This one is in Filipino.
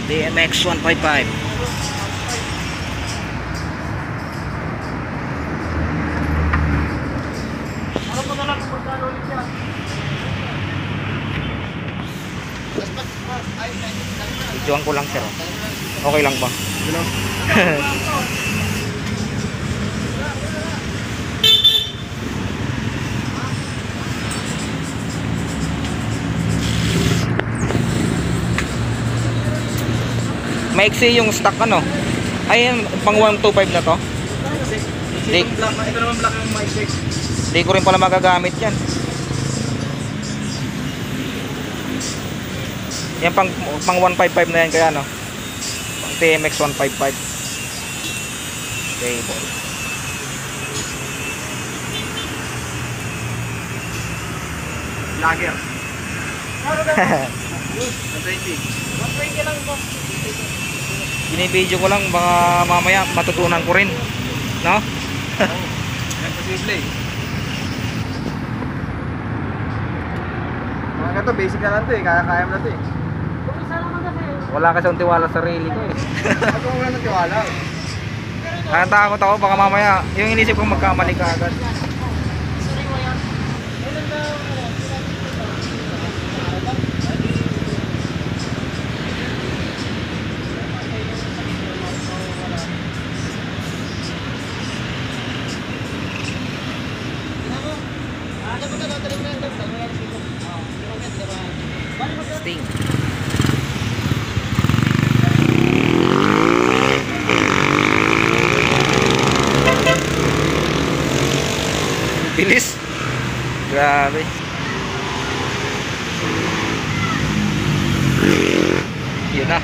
DMX 155. Videoan ko lang sir. Okay lang ba? Maiksi yung stock ano. Ay pang 125 na to. Ito naman black yung mic. Hindi ko rin pala magagamit yan. Yan pang 155 na yan kaya no. Pang TMX 155. Cable. Lager. 120 lang po. Binibideo ko lang baka mamaya matutunan ko rin. No? Posible eh. Mga to, basic na lang to eh. Kaya mo na to eh. Wala kasi akong tiwala sa sarili ko eh. Ako wala ng tiwala. Nakatakot ako baka mamaya yung inisip ko magkamali ka agad. Sting. Bilis. Grabe. Yun na.